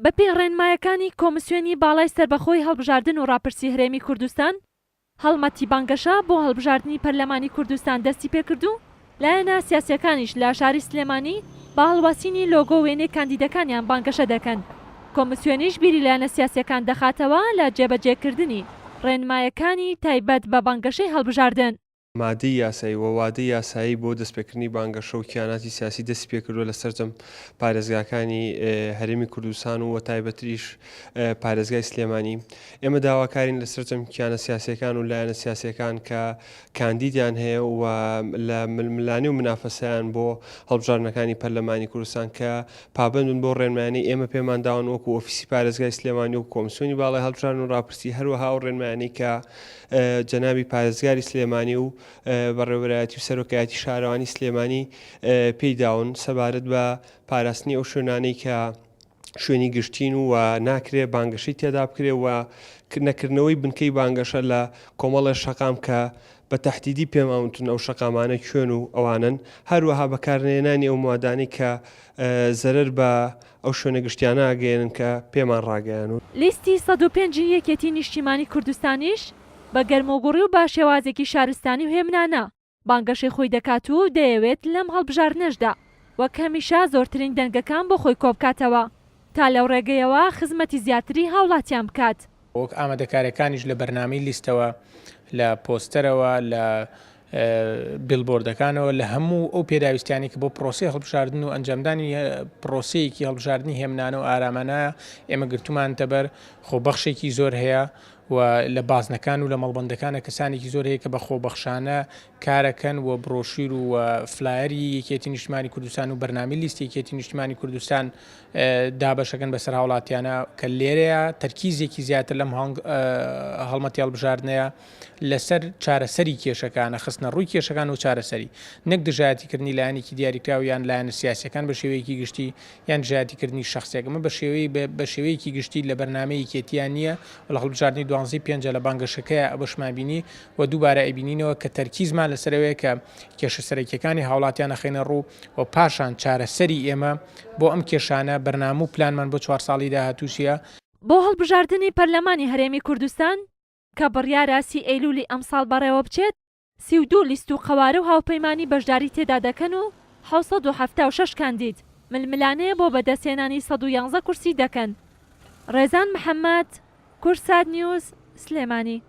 بەپێی ڕێنمایەکانی کۆمسیۆنی باڵای سەربەخۆی هەڵبژاردن و ڕاپرسی هەرێمی کوردستان، هەڵمەتی بانگەشە بۆ هەڵبژاردننی پەرلەمانی کوردستان دەستی پێکردو لایەنە سیاسیەکانیش لە شاری سلێمانی با هەڵواسینی لۆگۆ وێنەی کاندیدەکانیان بانگەشە دەکەن. کۆمسیۆنیش بیری لایەنە سیاسیەکان دەخاتەوە لە جێبەجێکردنی ڕێنمایەکانی تایبەت بە بانگەشەی هەڵبژاردن. مادەی یاسایی و وادەی یاسایی بۆ دەستپێکردنی بانگەشە و کیاناتی سیاسی دەست پێکردووە لە سەرجەم پارێزگاکانی هەرێمی کوردستان و تایبەتریش پارێزگای سلێمانی. ئێمە داواکارین لە سەرجەم کیانە سیاسیەکان و لایەنە سیاسیەکان کە کاندیدیان هەیە و لە ململانی و منافەسەیان بۆ هەڵبژاردنەکانی پەرلەمانی کوردستان کە پابندن بۆ ڕێنمایانی ئێمە پێمان داون وەکو ئۆفیسی پارێزگای سلێمانی و کۆمسیۆنی باڵای هەڵبژاردن و ڕاپرسی هەروەها و ڕێنمایانی کە جەنابی پارێزگاری سلێمانی و بەڕێوەبەرایەتی و سەرۆکایەتی شارەوانی سلێمانی پێیداون سەبارەت بە پاراستنی ئەو شوێنانەی کە شوێنی گشتین و ناکرێ بانگەشەی تێدا بکرێ و نەکردنەوەی بنکەی بانگەشە لە کۆمەڵە شەقام کە بە تەحدیدی پێماونتون ئەو شەقامانە کوێن و ئەوانن، هەروەها بەکارهێنانی ئەو موادانی کە زەرەر بە ئەو شوێنە گشتیانە ئاگەێنن کە پێمان ڕاگەیان. لیستی 105 یەکێتی نیشتیمانی کوردستانیش بە گەرمۆگوڕی و با شێوازێکی شارستانی و هێمنانە بانگەشەی خۆی دەکات و دەیەوێت لەم هەڵبژاردنەشدا وەک هەمیشە زۆرترین دەنگەکان بۆ خۆی کۆبکاتەوە تا لەو ڕێگەیەوە خزمەتی زیاتری هاوڵاتیان بکات. وەک ئامادەکاریەکانیش لە بەرنامەی لیستەوە لە پۆستەرەوە لە بیلبۆردەکانەوە لە هەموو ئەو پێداویستیانی کە بۆ پرۆسی هەڵبژاردن و ئەنجامدانی پرۆسەیەکی هەڵبژاردننی هێمنانە و ئارامانە ئێمە گرتومان تەبەر خۆبەخشێکی زۆر هەیە و لە بازنەکان و لە مەڵبەندەکانە کەسانێکی زۆر هەیە کە بە خۆبەخشانە کارەکەن و بڕۆشیر و فلایەری یەکێتی نیشتیمانی کوردستان و بەرنامەی لیستی یەکێتی نیشتیمانی کوردستان دابەشەکەن بەسەر هاوڵاتیانە کە لێرەیە تەرکیزێکی زیاتر لەم هەڵمەتی هەڵبژاردنەیە لەسەر چارەسەری کێشەکانە خستنە ڕووی کێشەکان و چارەسەری نەک دژایەتیکردنی لایەنێکی دیاریکراو یان لایەنە سیاسیەکان بە شێوەیەکی گشتی یان دژایەتیکردنی شەخسێکمە بە شێوەیەکی گشتی لە بەرنامەی یەکێتیان نییە و لە هەڵبژاردننی 12 لە بانگەشەکەیە ئەبشمان بینی و دووبارە ئەبینینەوە کە تەرکیزمان لەسەرەوەی کە کێشە سەرەکیەکانی هاوڵاتیانە خێنە ڕوو و پاشان چارەسەری ئێمە بۆ ئەم کێشانە بەرنامە و پلانمان بۆ 4 ساڵی داهاتووشیە بۆ هەڵبژاردننی پەرلەمانی هەرێمی کوردستان کە بڕیارە 30 ئەیلولی ئەمساڵ بەڕێوە بچێت 32 لیست و قەوارە و هاوپەیمانی بەشداری تێدا دەکەن و 676 کاندید ململانەیە بۆ بەدەستێنانی 111 کورسی دەکەن. ڕێزان محەممەد، کورسات نیوز، سلێمانی.